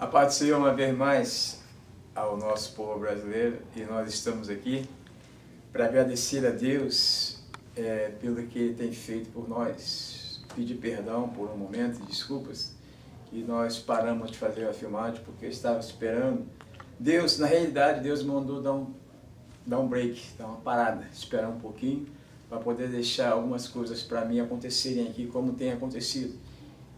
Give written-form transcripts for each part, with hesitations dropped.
A paz do Senhor uma vez mais ao nosso povo brasileiro, e nós estamos aqui para agradecer a Deus pelo que Ele tem feito por nós. Pedir perdão por um momento, desculpas, que nós paramos de fazer a filmagem porque eu estava esperando. Deus, na realidade, Deus mandou dar um break, dar uma parada, esperar um pouquinho para poder deixar algumas coisas para mim acontecerem aqui como tem acontecido.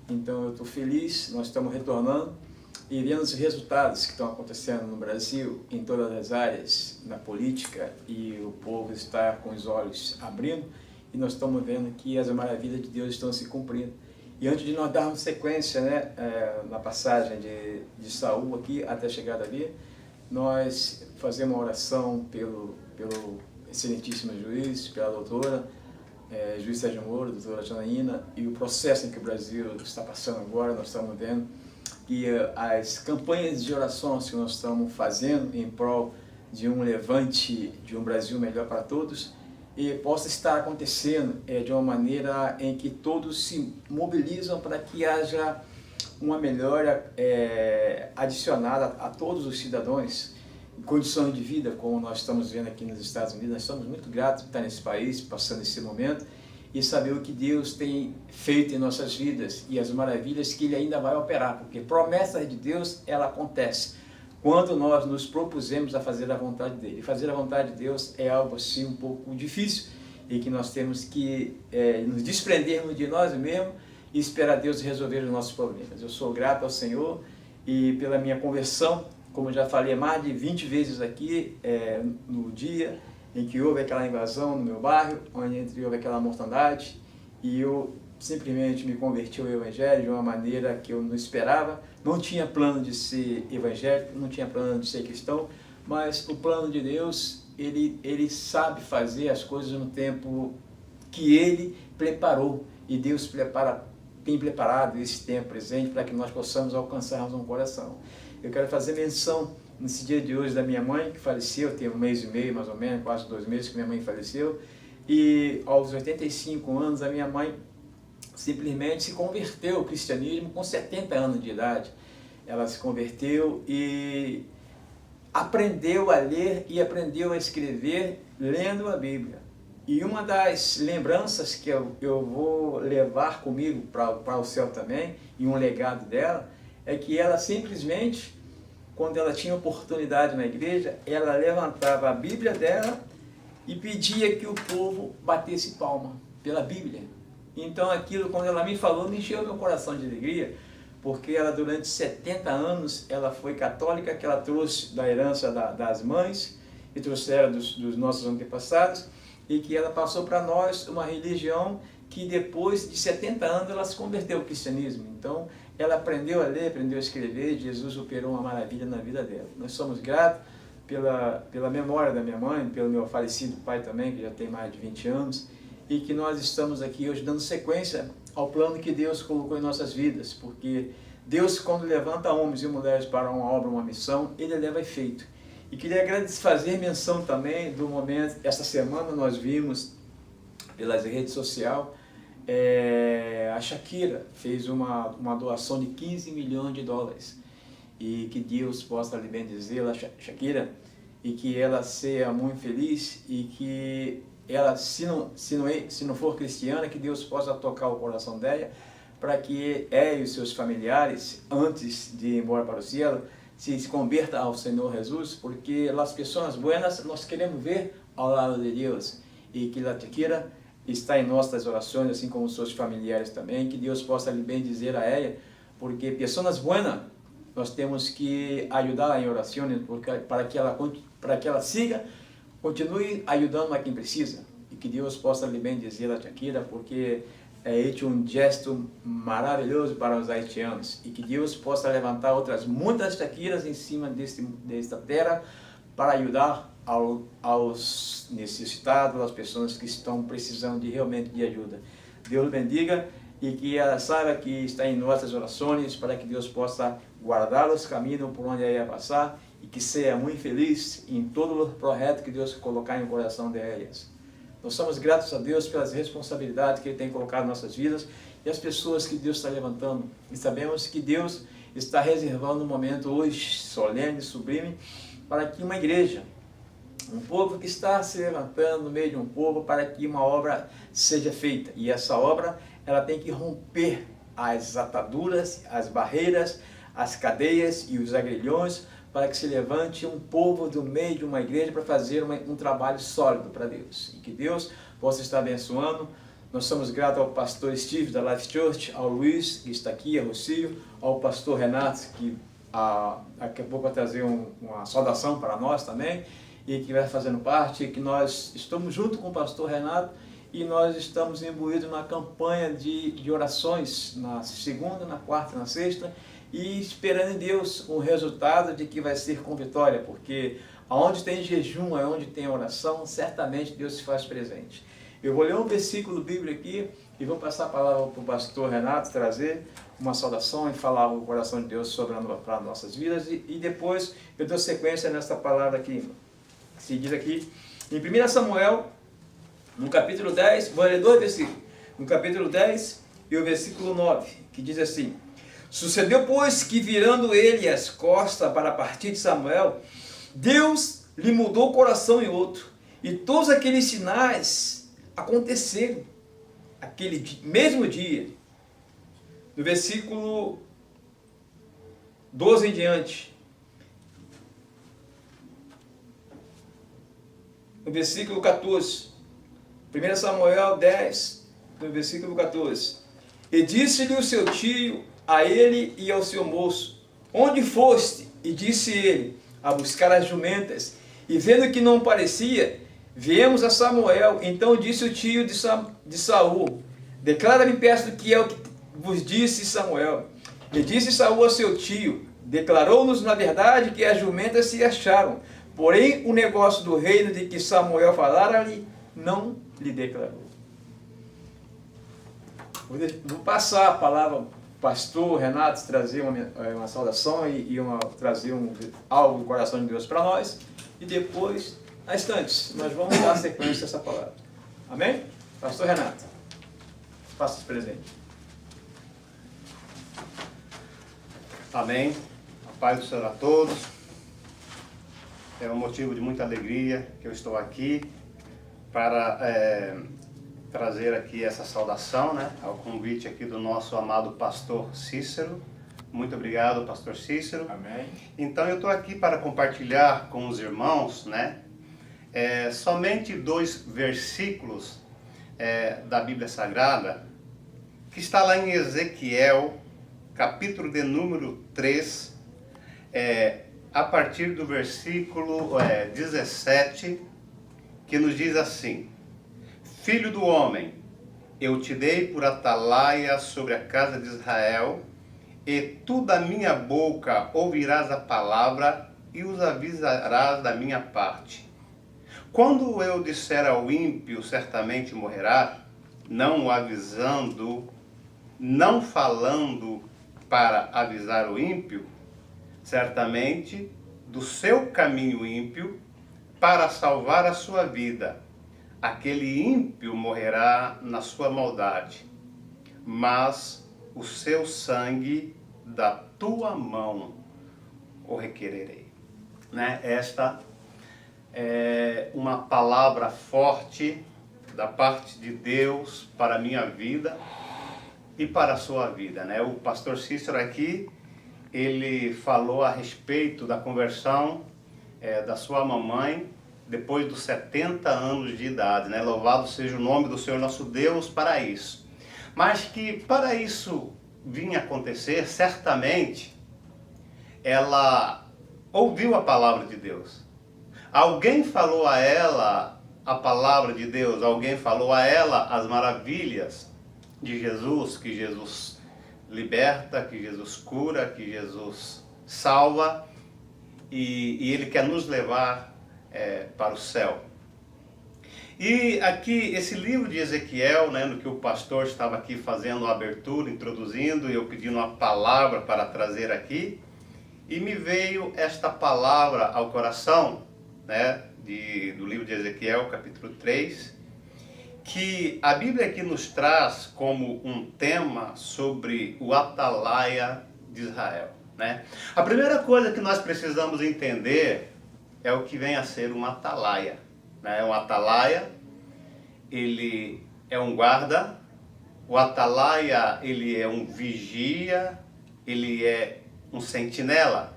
Então eu estou feliz, nós estamos retornando e vendo os resultados que estão acontecendo no Brasil, em todas as áreas, na política, e o povo está com os olhos abrindo, e nós estamos vendo que as maravilhas de Deus estão se cumprindo. E antes de nós darmos sequência, na passagem de Saul aqui até a chegada ali, nós fazemos uma oração pelo excelentíssimo juiz, pela doutora, juiz Sérgio Moro, doutora Janaína, e o processo em que o Brasil está passando agora, nós estamos vendo que as campanhas de orações que nós estamos fazendo em prol de um levante, de um Brasil melhor para todos, e possa estar acontecendo de uma maneira em que todos se mobilizam para que haja uma melhora adicionada a todos os cidadãos em condições de vida, como nós estamos vendo aqui nos Estados Unidos. Nós estamos muito gratos por estar nesse país, passando esse momento, e saber o que Deus tem feito em nossas vidas e as maravilhas que Ele ainda vai operar, porque promessas de Deus, ela acontece quando nós nos propusemos a fazer a vontade dEle. Fazer a vontade de Deus é algo assim um pouco difícil, e que nós temos que nos desprendermos de nós mesmos e esperar Deus resolver os nossos problemas. Eu sou grato ao Senhor e pela minha conversão, como já falei mais de 20 vezes aqui, no dia em que houve aquela invasão no meu bairro, onde houve aquela mortandade, e eu simplesmente me converti ao Evangelho de uma maneira que eu não esperava. Não tinha plano de ser evangélico, não tinha plano de ser cristão, mas o plano de Deus, ele sabe fazer as coisas no tempo que Ele preparou, e Deus tem preparado esse tempo presente para que nós possamos alcançarmos um coração. Eu quero fazer menção nesse dia de hoje da minha mãe, que faleceu, tem 1 mês e meio mais ou menos, quase 2 meses que minha mãe faleceu, e aos 85 anos a minha mãe simplesmente se converteu ao cristianismo com 70 anos de idade. Ela se converteu e aprendeu a ler e aprendeu a escrever lendo a Bíblia. E uma das lembranças que eu vou levar comigo para o céu também, e um legado dela, é que ela simplesmente, quando ela tinha oportunidade na igreja, ela levantava a Bíblia dela e pedia que o povo batesse palma pela Bíblia. Então aquilo, quando ela me falou, me encheu meu coração de alegria, porque ela durante 70 anos, ela foi católica, que ela trouxe da herança das mães, e trouxeram dos nossos antepassados, e que ela passou para nós uma religião que depois de 70 anos ela se converteu ao cristianismo. Então ela aprendeu a ler, aprendeu a escrever, e Jesus operou uma maravilha na vida dela. Nós somos gratos pela memória da minha mãe, pelo meu falecido pai também, que já tem mais de 20 anos, e que nós estamos aqui hoje dando sequência ao plano que Deus colocou em nossas vidas, porque Deus, quando levanta homens e mulheres para uma obra, uma missão, Ele leva efeito. E queria fazer menção também do momento, essa semana nós vimos pelas redes sociais, a Shakira fez uma doação de 15 milhões de dólares, e que Deus possa lhe bendizê-la, Shakira, e que ela seja muito feliz, e que ela, se não for cristiana, que Deus possa tocar o coração dela, para que ela e os seus familiares, antes de ir embora para o céu, se convertam ao Senhor Jesus, porque as pessoas buenas nós queremos ver ao lado de Deus, e que a Shakira está em nossas orações, assim como os seus familiares também, que Deus possa lhe bendizer a ela, porque pessoas buenas nós temos que ajudar em orações, para que ela siga, continue ajudando a quem precisa, e que Deus possa lhe bendizer a Shakira, porque é um gesto maravilhoso para os haitianos, e que Deus possa levantar muitas Shakiras em cima desta terra para ajudar aos necessitados, às pessoas que estão precisando realmente de ajuda. Deus bendiga, e que ela saiba que está em nossas orações, para que Deus possa guardar os caminhos por onde ela ia passar, e que seja muito feliz em todo o projeto que Deus colocar no coração delas. Nós somos gratos a Deus pelas responsabilidades que Ele tem colocado em nossas vidas e as pessoas que Deus está levantando. E sabemos que Deus, está reservando um momento hoje solene, sublime, para que uma igreja, um povo que está se levantando no meio de um povo para que uma obra seja feita. E essa obra, ela tem que romper as ataduras, as barreiras, as cadeias e os agrilhões, para que se levante um povo do meio de uma igreja para fazer um trabalho sólido para Deus. E que Deus possa estar abençoando. Nós somos gratos ao pastor Steve da Life Church, ao Luiz, que está aqui, ao Rocio, ao pastor Renato, que daqui a pouco vai trazer uma saudação para nós também, e que vai fazendo parte, que nós estamos junto com o pastor Renato, e nós estamos imbuídos na campanha de orações, na segunda, na quarta, na sexta, e esperando em Deus um resultado de que vai ser com vitória, porque aonde tem jejum, aonde tem oração, certamente Deus se faz presente. Eu vou ler um versículo bíblico aqui e vou passar a palavra para o pastor Renato trazer uma saudação e falar o coração de Deus sobre para nossas vidas, e depois eu dou sequência nessa palavra aqui, que se diz aqui em 1 Samuel, no capítulo 10, vou ler 2 versículos, no capítulo 10 e o versículo 9, que diz assim: Sucedeu, pois, que virando ele as costas para partir de Samuel, Deus lhe mudou o coração em outro, e todos aqueles sinais aconteceram aquele mesmo dia. Do versículo 12 em diante, no versículo 14, 1 Samuel 10, no versículo 14, e disse-lhe o seu tio a ele e ao seu moço: Onde foste? E disse ele: A buscar as jumentas. E vendo que não parecia, viemos a Samuel. Então disse o tio de Saul: Declara-me, peço, que é o que vos disse Samuel. E disse Saul a seu tio: Declarou-nos na verdade que as jumentas se acharam, porém o negócio do reino de que Samuel falara-lhe não lhe declarou. Vou passar a palavra pastor Renato trazer uma saudação e trazer algo do coração de Deus para nós, e depois, na instantes, nós vamos dar sequência a essa palavra. Amém? Pastor Renato, faça esse presente. Amém. A paz do Senhor a todos. É um motivo de muita alegria que eu estou aqui para trazer aqui essa saudação, né, ao convite aqui do nosso amado pastor Cícero. Muito obrigado, pastor Cícero. Amém. Então eu estou aqui para compartilhar com os irmãos, né, somente 2 versículos da Bíblia Sagrada, que está lá em Ezequiel, capítulo de número 3, a partir do versículo 17, que nos diz assim: Filho do homem, eu te dei por atalaia sobre a casa de Israel, e tu da minha boca ouvirás a palavra e os avisarás da minha parte. Quando eu disser ao ímpio, certamente morrerá, não o avisando, não falando para avisar o ímpio, certamente do seu caminho ímpio, para salvar a sua vida, aquele ímpio morrerá na sua maldade, mas o seu sangue da tua mão o requererei. Né? Esta é uma palavra forte da parte de Deus para a minha vida e para a sua vida. Né? O pastor Cícero aqui, ele falou a respeito da conversão da sua mamãe, depois dos 70 anos de idade, né? Louvado seja o nome do Senhor nosso Deus para isso. Mas que para isso vinha acontecer, certamente, ela ouviu a palavra de Deus. Alguém falou a ela a palavra de Deus, alguém falou a ela as maravilhas de Jesus, que Jesus liberta, que Jesus cura, que Jesus salva, e Ele quer nos levar para o céu. E aqui, esse livro de Ezequiel, né, no que o pastor estava aqui fazendo a abertura, introduzindo, e eu pedindo uma palavra para trazer aqui, e me veio esta palavra ao coração, né, do livro de Ezequiel, capítulo 3, que a Bíblia aqui nos traz como um tema sobre o atalaia de Israel. né? A primeira coisa que nós precisamos entender é o que vem a ser um atalaia, né? Um atalaia, ele é um guarda, o atalaia, ele é um vigia, ele é um sentinela.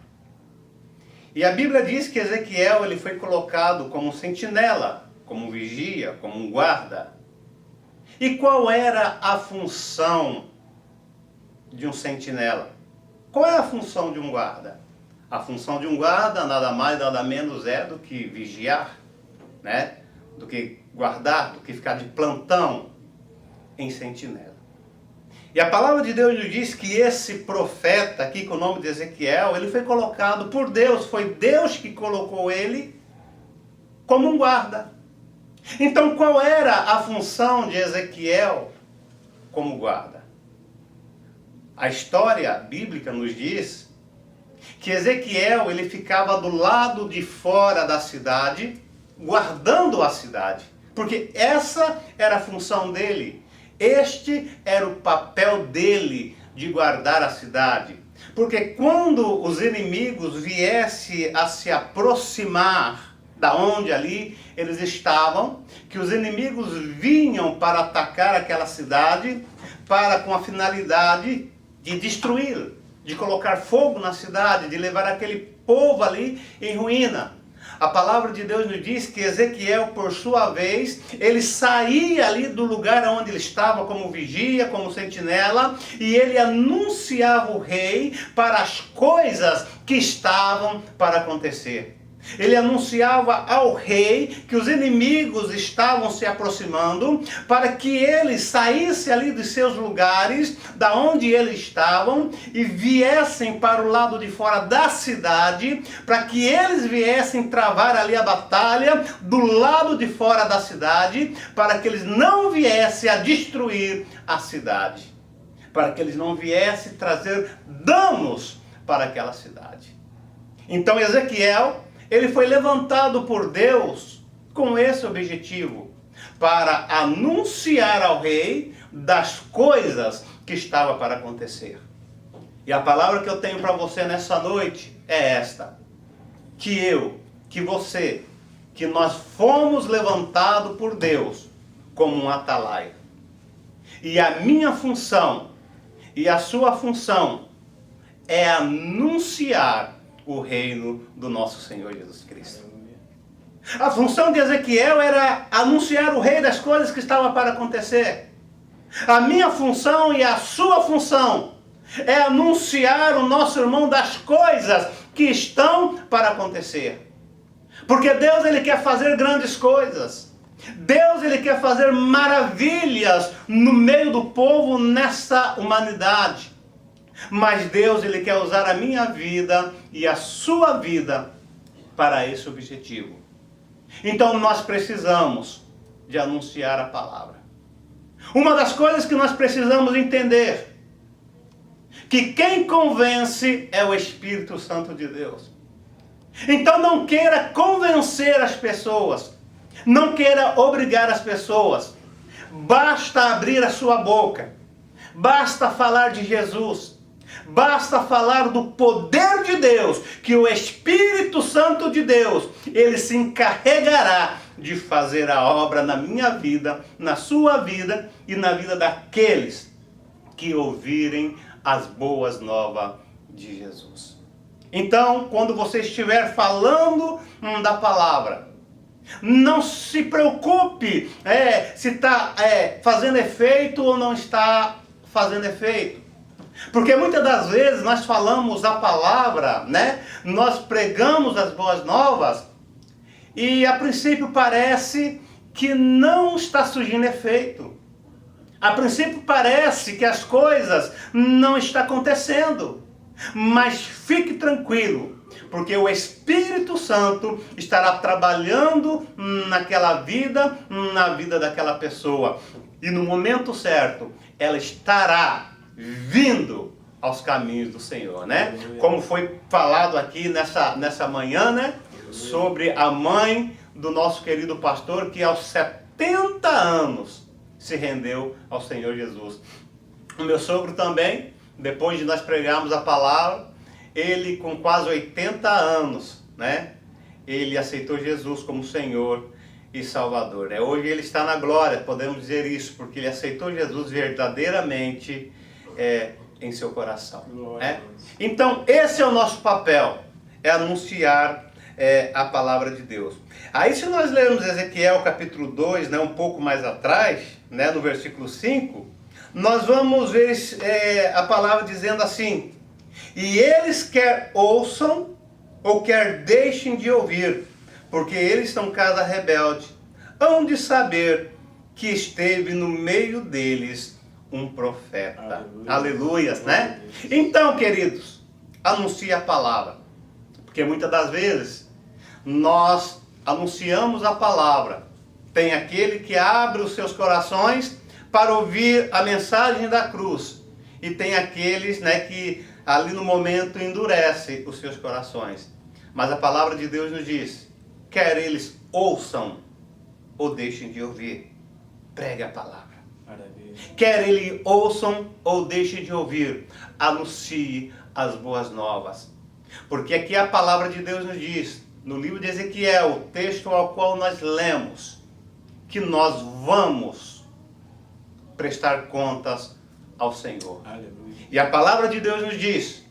E a Bíblia diz que Ezequiel ele foi colocado como um sentinela, como um vigia, como um guarda. E qual era a função de um sentinela? Qual é a função de um guarda? A função de um guarda nada mais, nada menos é do que vigiar, né? Do que guardar, do que ficar de plantão em sentinela. E a palavra de Deus nos diz que esse profeta aqui, com o nome de Ezequiel, ele foi colocado por Deus, foi Deus que colocou ele como um guarda. Então qual era a função de Ezequiel como guarda? A história bíblica nos diz que Ezequiel ele ficava do lado de fora da cidade, guardando a cidade, porque essa era a função dele. Este era o papel dele de guardar a cidade. Porque quando os inimigos viessem a se aproximar da onde ali eles estavam, que os inimigos vinham para atacar aquela cidade, para com a finalidade de destruir, de colocar fogo na cidade, de levar aquele povo ali em ruína. A palavra de Deus nos diz que Ezequiel, por sua vez, ele saía ali do lugar onde ele estava como vigia, como sentinela, e ele anunciava o rei para as coisas que estavam para acontecer. Ele anunciava ao rei que os inimigos estavam se aproximando, para que ele saísse ali dos seus lugares, da onde eles estavam, e viessem para o lado de fora da cidade, para que eles viessem travar ali a batalha do lado de fora da cidade, para que eles não viessem a destruir a cidade, para que eles não viessem trazer danos para aquela cidade. Então Ezequiel, ele foi levantado por Deus com esse objetivo, para anunciar ao rei das coisas que estava para acontecer. E a palavra que eu tenho para você nessa noite é esta: que eu, que você, que nós fomos levantados por Deus como um atalaia. E a minha função e a sua função é anunciar o reino do nosso Senhor Jesus Cristo. A função de Ezequiel era anunciar o rei das coisas que estavam para acontecer. A minha função e a sua função é anunciar o nosso irmão das coisas que estão para acontecer. Porque Deus ele quer fazer grandes coisas. Deus ele quer fazer maravilhas no meio do povo, nessa humanidade. Mas Deus ele quer usar a minha vida e a sua vida para esse objetivo. Então nós precisamos de anunciar a palavra. Uma das coisas que nós precisamos entender, que quem convence é o Espírito Santo de Deus. Então não queira convencer as pessoas, não queira obrigar as pessoas. Basta abrir a sua boca, basta falar de Jesus. Basta falar do poder de Deus, que o Espírito Santo de Deus, ele se encarregará de fazer a obra na minha vida, na sua vida e na vida daqueles que ouvirem as boas novas de Jesus. Então, quando você estiver falando da palavra, não se preocupe se está fazendo efeito ou não está fazendo efeito. Porque muitas das vezes nós falamos a palavra, né? Nós pregamos as boas novas e a princípio parece que não está surgindo efeito. A princípio parece que as coisas não estão acontecendo. Mas fique tranquilo, porque o Espírito Santo estará trabalhando naquela vida, na vida daquela pessoa. E no momento certo, ela estará vindo aos caminhos do Senhor, né? Como foi falado aqui nessa manhã, né? Sobre a mãe do nosso querido pastor, que aos 70 anos se rendeu ao Senhor Jesus. O meu sogro também, depois de nós pregarmos a palavra, ele com quase 80 anos, né? Ele aceitou Jesus como Senhor e Salvador, né? Hoje ele está na glória, podemos dizer isso, porque ele aceitou Jesus verdadeiramente em seu coração, né? Então, esse é o nosso papel, é anunciar a palavra de Deus. Aí, se nós lermos Ezequiel capítulo 2, né, um pouco mais atrás, né, no versículo 5, nós vamos ver a palavra dizendo assim: e eles quer ouçam ou quer deixem de ouvir, porque eles são casa rebelde, hão de saber que esteve no meio deles um profeta. Aleluias, né? Então, queridos, anuncie a palavra, porque muitas das vezes nós anunciamos a palavra. Tem aquele que abre os seus corações para ouvir a mensagem da cruz, e tem aqueles, né, que ali no momento endurece os seus corações. Mas a palavra de Deus nos diz: quer eles ouçam ou deixem de ouvir, pregue a palavra. Maravilha. Quer eles ouçam ou deixem de ouvir, anuncie as boas novas. Porque aqui a palavra de Deus nos diz, no livro de Ezequiel, o texto ao qual nós lemos, que nós vamos prestar contas ao Senhor. Aleluia. E a palavra de Deus nos diz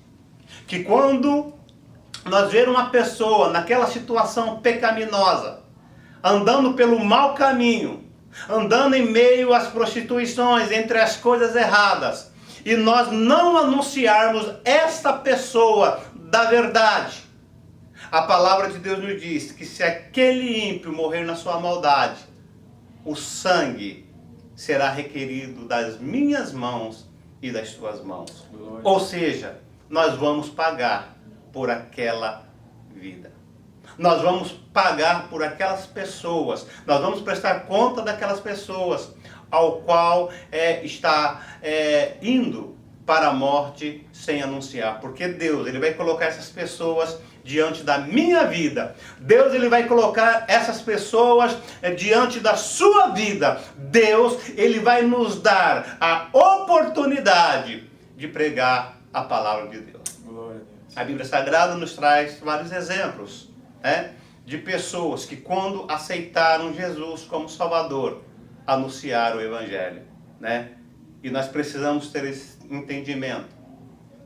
que quando nós ver uma pessoa naquela situação pecaminosa, andando pelo mau caminho, andando em meio às prostituições, entre as coisas erradas, e nós não anunciarmos esta pessoa da verdade, a palavra de Deus nos diz que se aquele ímpio morrer na sua maldade, o sangue será requerido das minhas mãos e das suas mãos. Glória. Ou seja, nós vamos pagar por aquela vida. Nós vamos pagar por aquelas pessoas. Nós vamos prestar conta daquelas pessoas ao qual está indo para a morte sem anunciar. Porque Deus, Ele vai colocar essas pessoas diante da minha vida. Deus, Ele vai colocar essas pessoas diante da sua vida. Deus, Ele vai nos dar a oportunidade de pregar a palavra de Deus. Glória a Deus. A Bíblia Sagrada nos traz vários exemplos, né, de pessoas que quando aceitaram Jesus como Salvador, anunciaram o Evangelho, né? E nós precisamos ter esse entendimento,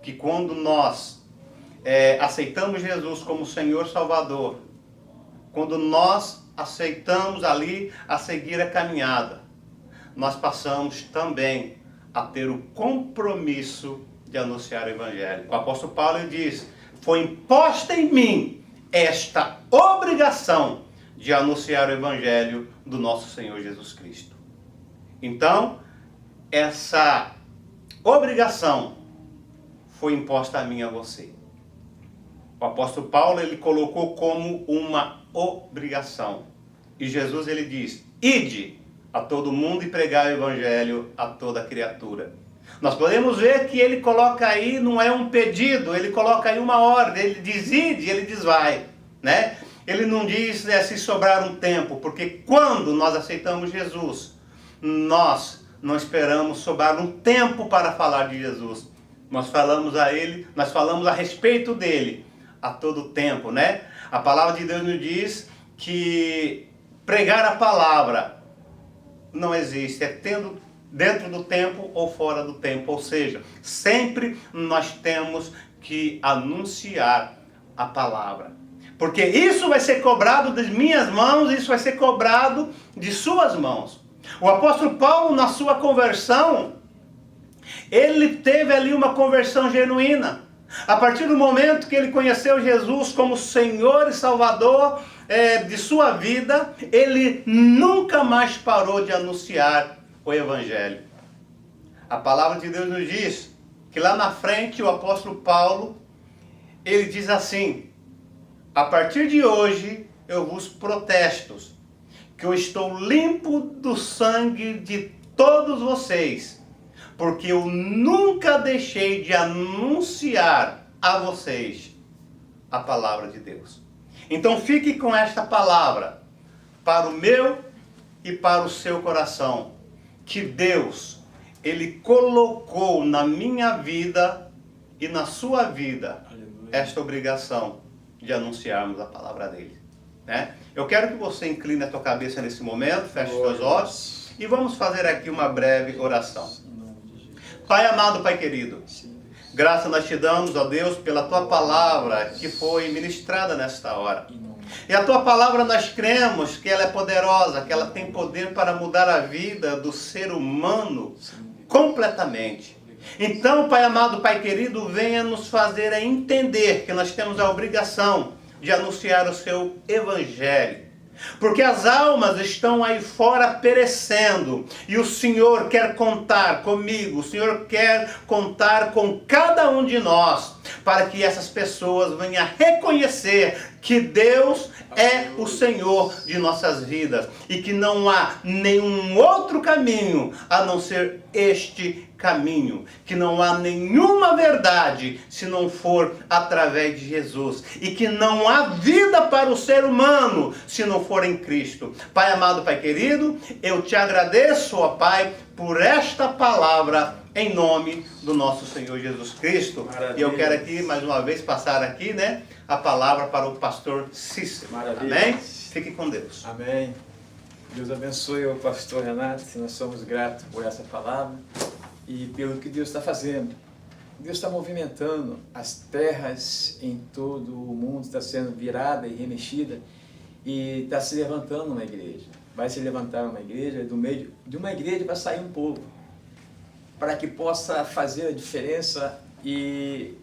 que quando nós aceitamos Jesus como Senhor Salvador, quando nós aceitamos ali a seguir a caminhada, nós passamos também a ter o compromisso de anunciar o Evangelho. O apóstolo Paulo diz: foi imposta em mim esta obrigação de anunciar o Evangelho do nosso Senhor Jesus Cristo. Então, essa obrigação foi imposta a mim e a você. O apóstolo Paulo, ele colocou como uma obrigação. E Jesus, ele diz: ide a todo mundo e pregai o Evangelho a toda criatura. Nós podemos ver que ele coloca aí, não é um pedido, ele coloca aí uma ordem, ele diz ide, ele diz vai, né? Ele não diz se sobrar um tempo, porque quando nós aceitamos Jesus, nós não esperamos sobrar um tempo para falar de Jesus. Nós falamos a Ele, nós falamos a respeito dele a todo tempo, né? A palavra de Deus nos diz que pregar a palavra não existe, tendo dentro do tempo ou fora do tempo, ou seja, sempre nós temos que anunciar a palavra, porque isso vai ser cobrado das minhas mãos, isso vai ser cobrado de suas mãos. O apóstolo Paulo, na sua conversão, ele teve ali uma conversão genuína. A partir do momento que ele conheceu Jesus como Senhor e Salvador de sua vida, ele nunca mais parou de anunciar o Evangelho. A palavra de Deus nos diz que lá na frente o apóstolo Paulo, ele diz assim: a partir de hoje eu vos protesto que eu estou limpo do sangue de todos vocês, porque eu nunca deixei de anunciar a vocês a palavra de Deus. Então fique com esta palavra para o meu e para o seu coração, que Deus, Ele colocou na minha vida e na sua vida, aleluia, esta obrigação de anunciarmos a palavra dele, né? Eu quero que você incline a tua cabeça nesse momento, feche os teus olhos e vamos fazer aqui uma breve oração. Pai amado, Pai querido, graça nós te damos, ó Deus, pela tua palavra que foi ministrada nesta hora. E a tua palavra nós cremos que ela é poderosa, que ela tem poder para mudar a vida do ser humano completamente. Então, Pai amado, Pai querido, venha nos fazer entender que nós temos a obrigação de anunciar o seu evangelho. Porque as almas estão aí fora perecendo. E o Senhor quer contar comigo, o Senhor quer contar com cada um de nós, para que essas pessoas venham reconhecer que Deus é o Senhor de nossas vidas. E que não há nenhum outro caminho a não ser este caminho, que não há nenhuma verdade se não for através de Jesus, e que não há vida para o ser humano se não for em Cristo. Pai amado, Pai querido, eu te agradeço, ó Pai, por esta palavra em nome do nosso Senhor Jesus Cristo. Maravilha. E eu quero aqui mais uma vez passar aqui, né, a palavra para o pastor Cícero. Maravilha. Amém? Fique com Deus. Amém. Deus abençoe o pastor Renato, nós somos gratos por essa palavra e pelo que Deus está fazendo. Deus está movimentando as terras em todo o mundo, está sendo virada e remexida e está se levantando uma igreja. Vai se levantar uma igreja, do meio de uma igreja vai sair um povo, para que possa fazer a diferença e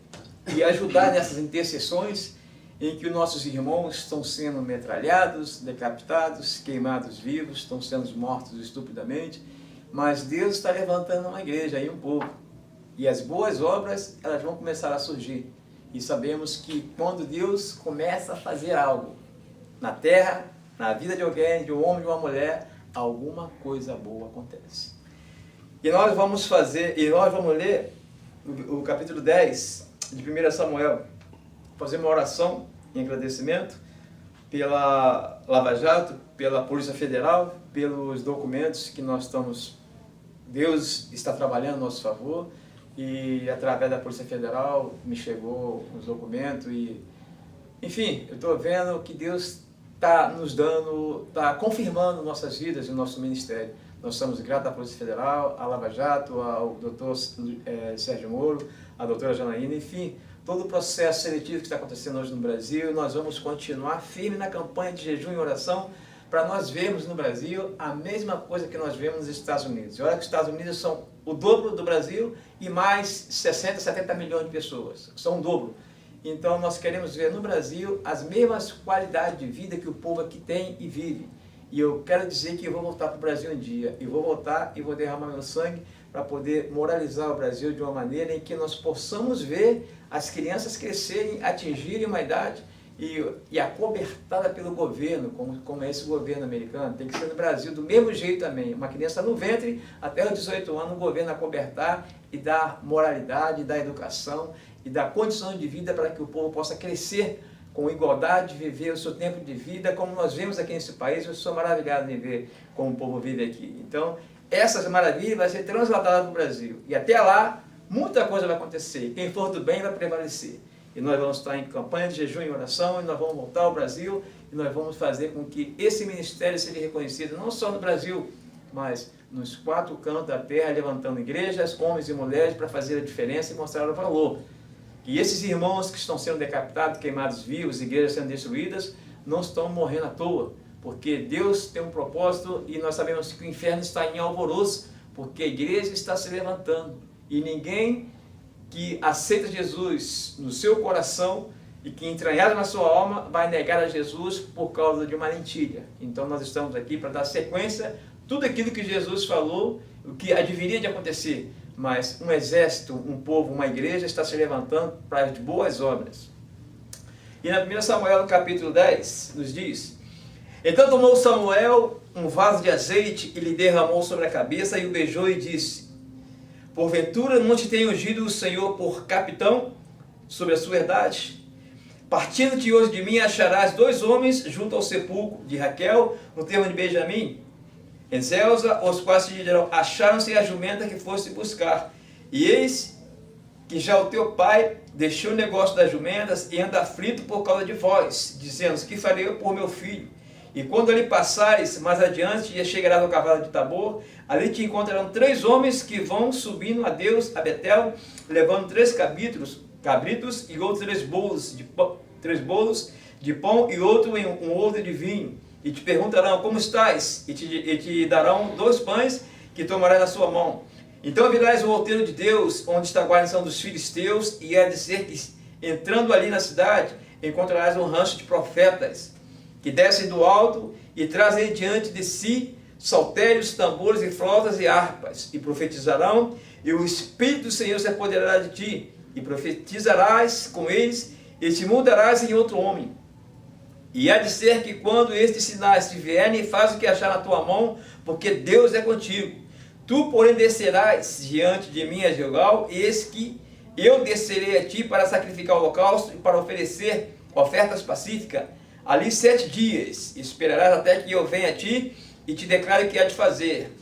ajudar nessas intercessões em que os nossos irmãos estão sendo metralhados, decapitados, queimados vivos, estão sendo mortos estupidamente, mas Deus está levantando uma igreja e um povo. E as boas obras, elas vão começar a surgir. E sabemos que quando Deus começa a fazer algo na terra, na vida de alguém, de um homem, de uma mulher, alguma coisa boa acontece. E nós vamos ler o capítulo 10 de 1 Samuel, fazer uma oração em agradecimento pela Lava Jato, pela Polícia Federal, pelos documentos que nós estamos... Deus está trabalhando a nosso favor e através da Polícia Federal me chegou os documentos e... Enfim, eu estou vendo que Deus está nos dando, está confirmando nossas vidas e o nosso ministério. Nós somos gratos à Polícia Federal, à Lava Jato, ao doutor Sérgio Moro, à doutora Janaína, enfim, todo o processo seletivo que está acontecendo hoje no Brasil. Nós vamos continuar firme na campanha de jejum e oração para nós vermos no Brasil a mesma coisa que nós vemos nos Estados Unidos. E olha que os Estados Unidos são o dobro do Brasil e mais 60, 70 milhões de pessoas. São o dobro. Então nós queremos ver no Brasil as mesmas qualidades de vida que o povo aqui tem e vive. E eu quero dizer que eu vou voltar para o Brasil um dia. E vou voltar e vou derramar meu sangue para poder moralizar o Brasil de uma maneira em que nós possamos ver as crianças crescerem, atingirem uma idade e acobertada pelo governo, como é esse governo americano. Tem que ser no Brasil do mesmo jeito também. Uma criança no ventre, até os 18 anos, o governo acobertar e dar moralidade, dar educação e dar condições de vida para que o povo possa crescer com igualdade, viver o seu tempo de vida, como nós vemos aqui nesse país. Eu sou maravilhado em ver como o povo vive aqui. Então, essas maravilhas vão ser transladadas para o Brasil. E até lá, muita coisa vai acontecer. Quem for do bem vai prevalecer. E nós vamos estar em campanha de jejum e oração, e nós vamos voltar ao Brasil, e nós vamos fazer com que esse ministério seja reconhecido, não só no Brasil, mas nos 4 cantos da terra, levantando igrejas, homens e mulheres, para fazer a diferença e mostrar o valor. E esses irmãos que estão sendo decapitados, queimados vivos, igrejas sendo destruídas, não estão morrendo à toa, porque Deus tem um propósito e nós sabemos que o inferno está em alvoroço, porque a igreja está se levantando. E ninguém que aceita Jesus no seu coração e que entranhado na sua alma vai negar a Jesus por causa de uma lentilha. Então nós estamos aqui para dar sequência tudo aquilo que Jesus falou, o que deveria de acontecer. Mas um exército, um povo, uma igreja está se levantando para as boas obras. E na 1 Samuel, no capítulo 10, nos diz: Então tomou Samuel um vaso de azeite e lhe derramou sobre a cabeça e o beijou e disse: Porventura não te tem ungido o Senhor por capitão sobre a sua herdade? Partindo-te hoje de mim, acharás 2 homens junto ao sepulcro de Raquel, no termo de Benjamim, em Zelza, os quais te dirão: acharam-se a jumenta que foste buscar. E eis que já o teu pai deixou o negócio das jumentas e anda aflito por causa de vós, dizendo, que farei eu por meu filho? E quando ali passares mais adiante, e chegarás ao cavalo de Tabor, ali te encontrarão 3 homens que vão subindo a Deus, a Betel, levando 3 cabritos e outros 3 bolos de pão e outro um odre de vinho. E te perguntarão, como estás? E te darão 2 pães que tomarás na sua mão. Então virás o outeiro de Deus, onde está a guarnição dos filisteus, e é de ser que, entrando ali na cidade, encontrarás um rancho de profetas, que descem do alto e trazem diante de si saltérios, tambores e flautas e harpas, e profetizarão, e o Espírito do Senhor se apoderará de ti, e profetizarás com eles, e te mudarás em outro homem. E há de ser que quando estes sinais te vierem, faz o que achar na tua mão, porque Deus é contigo. Tu, porém, descerás diante de mim a Gilgal, e eis que eu descerei a ti para sacrificar o holocausto e para oferecer ofertas pacíficas. Ali 7 dias, esperarás até que eu venha a ti e te declare o que há de fazer.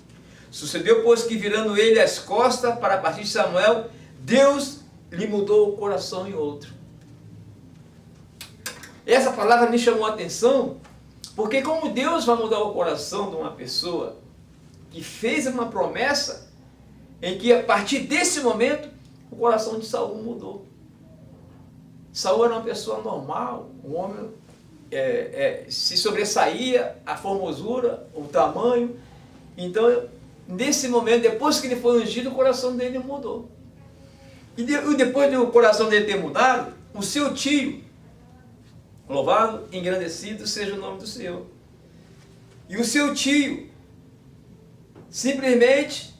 Sucedeu, pois, que virando ele as costas para partir de Samuel, Deus lhe mudou o coração em outro. Essa palavra me chamou a atenção, porque como Deus vai mudar o coração de uma pessoa que fez uma promessa, em que a partir desse momento, o coração de Saul mudou. Saul era uma pessoa normal, um homem se sobressaía a formosura, o tamanho. Então, nesse momento, depois que ele foi ungido, o coração dele mudou. E depois do coração dele ter mudado, o seu tio, louvado, engrandecido seja o nome do Senhor. E o seu tio, simplesmente,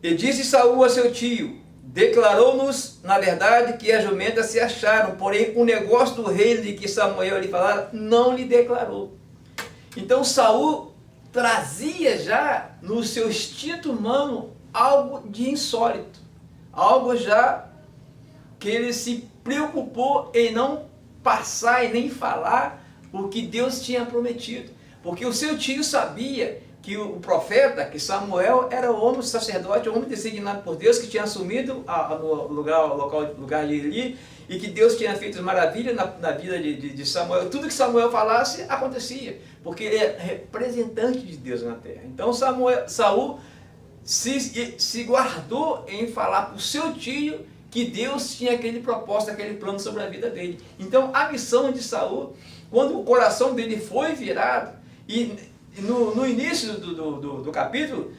e disse Saul a seu tio, declarou-nos, na verdade, que as jumentas se acharam, porém o negócio do rei de que Samuel lhe falara, não lhe declarou. Então Saul trazia já no seu instinto humano algo de insólito, algo já que ele se preocupou em não passar e nem falar o que Deus tinha prometido, porque o seu tio sabia que o profeta, que Samuel era o homem sacerdote, o homem designado por Deus, que tinha assumido o lugar de Eli, e que Deus tinha feito maravilhas na vida de Samuel. Tudo que Samuel falasse, acontecia, porque ele é representante de Deus na terra. Então Saul se guardou em falar para o seu tio que Deus tinha aquele propósito, aquele plano sobre a vida dele. Então a missão de Saul, quando o coração dele foi virado, e no início do capítulo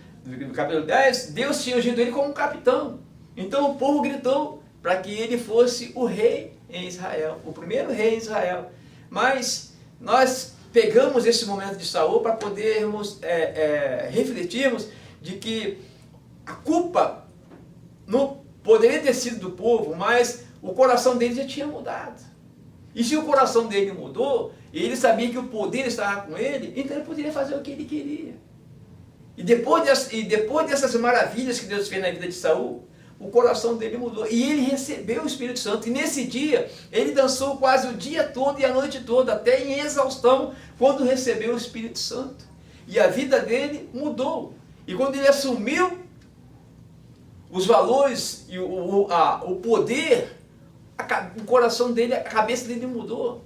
10, Deus tinha ungido ele como capitão. Então o povo gritou para que ele fosse o rei em Israel, o primeiro rei em Israel. Mas nós pegamos esse momento de Saul para podermos refletirmos de que a culpa não poderia ter sido do povo, mas o coração dele já tinha mudado. E se o coração dele mudou, e ele sabia que o poder estava com ele, então ele poderia fazer o que ele queria. E depois dessas maravilhas que Deus fez na vida de Saul, o coração dele mudou. E ele recebeu o Espírito Santo. E nesse dia, ele dançou quase o dia todo e a noite toda, até em exaustão, quando recebeu o Espírito Santo. E a vida dele mudou. E quando ele assumiu os valores e o poder, o coração dele, a cabeça dele mudou.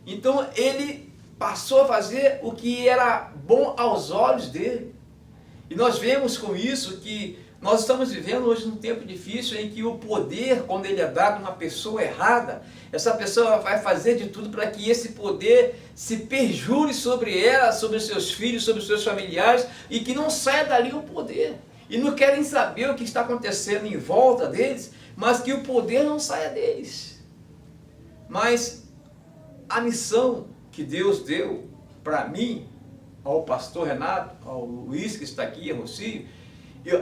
Então ele passou a fazer o que era bom aos olhos dele. E nós vemos com isso que nós estamos vivendo hoje num tempo difícil em que o poder, quando ele é dado a uma pessoa errada, essa pessoa vai fazer de tudo para que esse poder se perjure sobre ela, sobre os seus filhos, sobre os seus familiares, e que não saia dali o poder. E não querem saber o que está acontecendo em volta deles, mas que o poder não saia deles. Mas a missão que Deus deu para mim, ao pastor Renato, ao Luiz que está aqui, ao Rocio,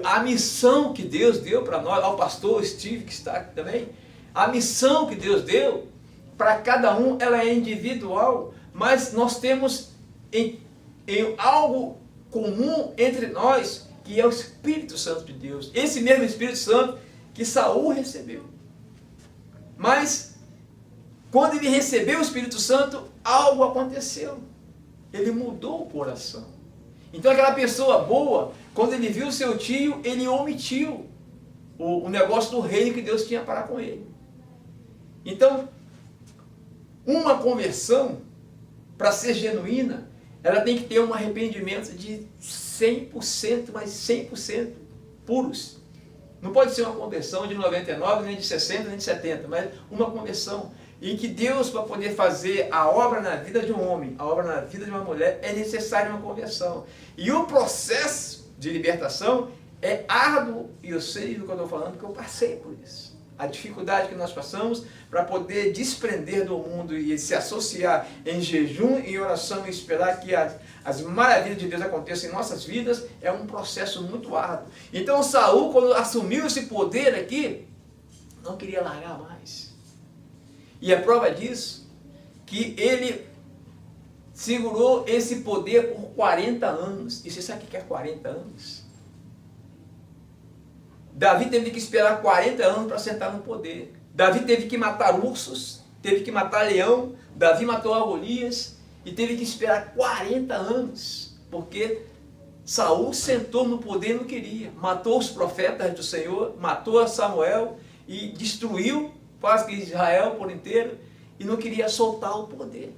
a missão que Deus deu para nós, ao pastor Steve que está aqui também, a missão que Deus deu para cada um, ela é individual, mas nós temos em algo comum entre nós, que é o Espírito Santo de Deus. Esse mesmo Espírito Santo que Saul recebeu. Mas quando ele recebeu o Espírito Santo, algo aconteceu. Ele mudou o coração. Então aquela pessoa boa, quando ele viu seu tio, ele omitiu. o negócio do reino que Deus tinha para com ele. Então, uma conversão, para ser genuína, ela tem que ter um arrependimento de 100%, mas 100% puros. Não pode ser uma conversão de 99, nem de 60, nem de 70, mas uma conversão em que Deus, para poder fazer a obra na vida de um homem, a obra na vida de uma mulher, é necessária uma conversão. E o processo de libertação é árduo, e eu sei do que eu estou falando, porque eu passei por isso. A dificuldade que nós passamos para poder desprender do mundo e se associar em jejum e oração e esperar que as maravilhas de Deus aconteçam em nossas vidas é um processo muito árduo. Então Saul, quando assumiu esse poder aqui, não queria largar mais. E a prova disso, que ele segurou esse poder por 40 anos. E você sabe o que é 40 anos? Davi teve que esperar 40 anos para sentar no poder. Davi teve que matar ursos, teve que matar leão, Davi matou a Golias e teve que esperar 40 anos, porque Saul sentou no poder e não queria. Matou os profetas do Senhor, matou a Samuel e destruiu quase que Israel por inteiro e não queria soltar o poder.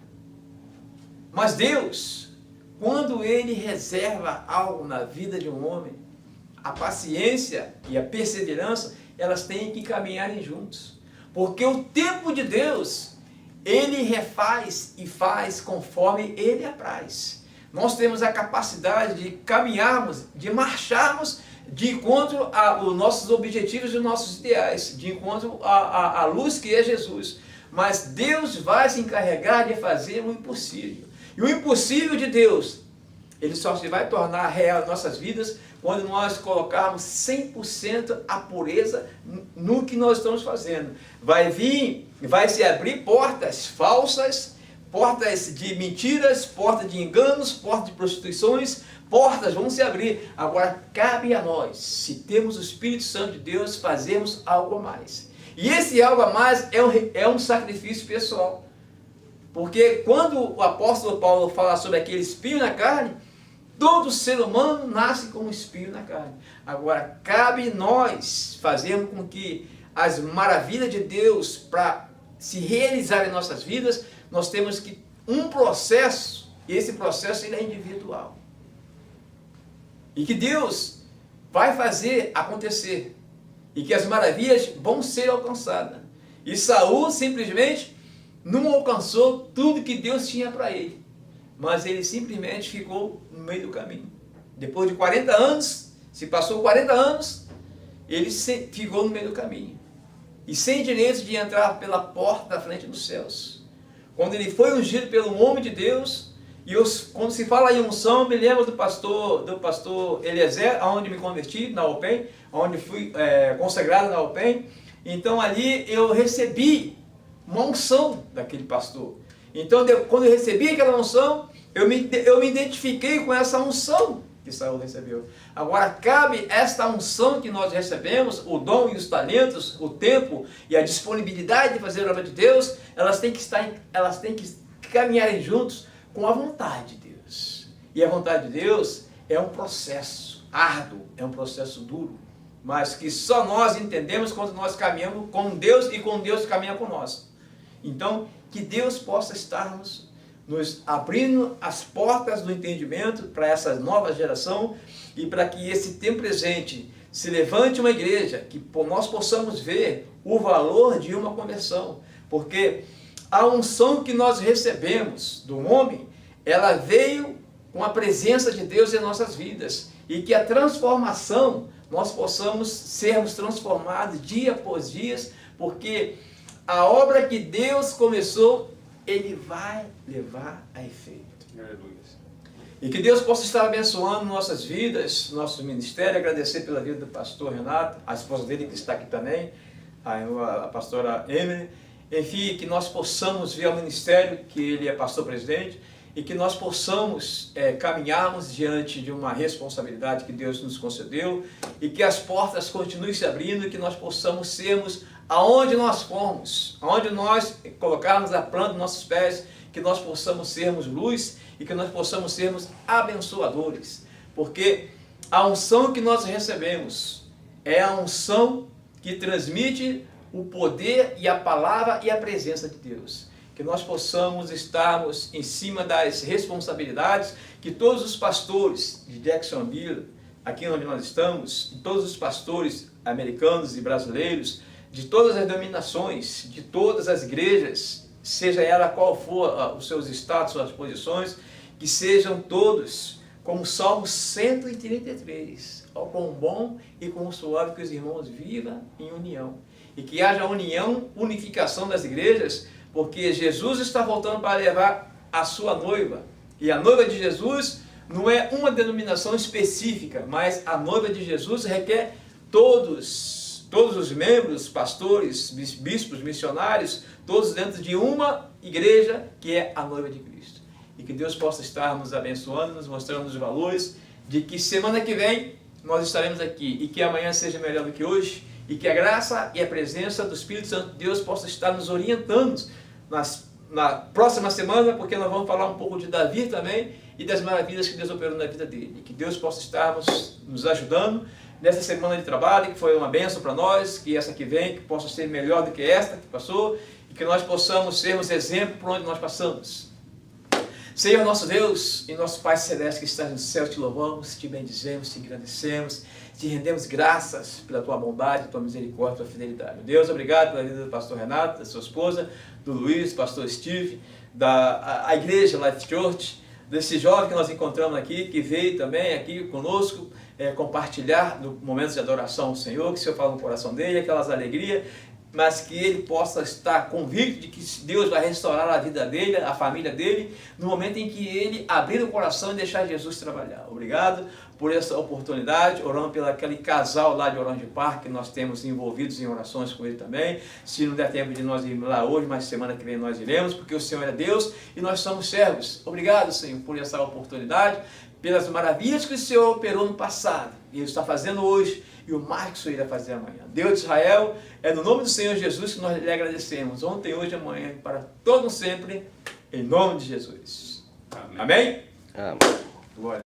Mas Deus, quando Ele reserva algo na vida de um homem, a paciência e a perseverança, elas têm que caminharem juntos. Porque o tempo de Deus, Ele refaz e faz conforme Ele apraz. Nós temos a capacidade de caminharmos, de marcharmos de encontro aos nossos objetivos e nossos ideais, de encontro à luz que é Jesus. Mas Deus vai se encarregar de fazer o impossível. E o impossível de Deus, Ele só se vai tornar real em nossas vidas quando nós colocarmos 100% a pureza no que nós estamos fazendo. Vai se abrir portas falsas, portas de mentiras, portas de enganos, portas de prostituições, portas vão se abrir. Agora cabe a nós, se temos o Espírito Santo de Deus, fazermos algo a mais. E esse algo a mais é um sacrifício pessoal. Porque quando o apóstolo Paulo fala sobre aquele espinho na carne, todo ser humano nasce com um espinho na carne. Agora, cabe nós fazermos com que as maravilhas de Deus, para se realizar em nossas vidas, nós temos que um processo, e esse processo ele é individual. E que Deus vai fazer acontecer. E que as maravilhas vão ser alcançadas. E Saul simplesmente não alcançou tudo que Deus tinha para ele. Mas ele simplesmente ficou no meio do caminho. Depois de 40 anos, se passou 40 anos, ele ficou no meio do caminho. E sem direito de entrar pela porta da frente dos céus. Quando ele foi ungido pelo homem de Deus, quando se fala em unção, me lembro do pastor Eliezer, onde me converti, na UPEM, onde fui consagrado na UPEM. Então ali eu recebi uma unção daquele pastor. Então, quando eu recebi aquela unção, eu me identifiquei com essa unção que Saul recebeu. Agora, cabe esta unção que nós recebemos, o dom e os talentos, o tempo e a disponibilidade de fazer a obra de Deus, elas têm que caminharem juntos com a vontade de Deus. E a vontade de Deus é um processo árduo, é um processo duro, mas que só nós entendemos quando nós caminhamos com Deus e com Deus caminha conosco. Então, que Deus possa estarmos nos abrindo as portas do entendimento para essa nova geração e para que esse tempo presente se levante uma igreja, que nós possamos ver o valor de uma conversão, porque a unção que nós recebemos do homem, ela veio com a presença de Deus em nossas vidas, e que a transformação, nós possamos sermos transformados dia após dia, porque a obra que Deus começou, Ele vai levar a efeito. Aleluia. E que Deus possa estar abençoando nossas vidas, nosso ministério, agradecer pela vida do pastor Renato, a esposa dele que está aqui também, a pastora Emily. Enfim, que nós possamos ver o ministério, que ele é pastor-presidente, e que nós possamos caminharmos diante de uma responsabilidade que Deus nos concedeu, e que as portas continuem se abrindo, e que nós possamos sermos aonde nós formos, aonde nós colocarmos a planta dos nossos pés, que nós possamos sermos luz e que nós possamos sermos abençoadores, porque a unção que nós recebemos, é a unção que transmite o poder e a palavra e a presença de Deus. Que nós possamos estarmos em cima das responsabilidades que todos os pastores de Jacksonville, aqui onde nós estamos, todos os pastores americanos e brasileiros, de todas as denominações, de todas as igrejas, seja ela qual for os seus status, suas posições, que sejam todos, como o Salmo 133, ó quão bom e quão suave que os irmãos vivam em união. E que haja união, unificação das igrejas, porque Jesus está voltando para levar a sua noiva. E a noiva de Jesus não é uma denominação específica, mas a noiva de Jesus requer todos os membros, pastores, bispos, missionários, todos dentro de uma igreja que é a noiva de Cristo. E que Deus possa estar nos abençoando, nos mostrando os valores, de que semana que vem nós estaremos aqui e que amanhã seja melhor do que hoje, e que a graça e a presença do Espírito Santo de Deus possa estar nos orientando na próxima semana, porque nós vamos falar um pouco de Davi também e das maravilhas que Deus operou na vida dele. E que Deus possa estar nos ajudando nessa semana de trabalho, que foi uma bênção para nós, que essa que vem, que possa ser melhor do que esta que passou, e que nós possamos sermos exemplo por onde nós passamos. Senhor nosso Deus e nosso Pai Celeste que estás no céu, te louvamos, te bendizemos, te engrandecemos, te rendemos graças pela tua bondade, tua misericórdia, tua fidelidade. Deus, obrigado pela vida do pastor Renato, da sua esposa, do Luiz, pastor Steve, a igreja Life Church, desse jovem que nós encontramos aqui, que veio também aqui conosco, compartilhar no momento de adoração ao Senhor, que o Senhor fala no coração dele, aquelas alegrias, mas que ele possa estar convicto de que Deus vai restaurar a vida dele, a família dele, no momento em que ele abrir o coração e deixar Jesus trabalhar. Obrigado por essa oportunidade, orando pelo aquele casal lá de Orange Park, que nós temos envolvidos em orações com ele também. Se não der tempo de nós irmos lá hoje, mas semana que vem nós iremos, porque o Senhor é Deus e nós somos servos. Obrigado, Senhor, por essa oportunidade, pelas maravilhas que o Senhor operou no passado e Ele está fazendo hoje, e o mais que o Senhor irá fazer amanhã. Deus de Israel, é no nome do Senhor Jesus que nós lhe agradecemos, ontem, hoje e amanhã, para todo sempre, em nome de Jesus. Amém? Amém? Glória.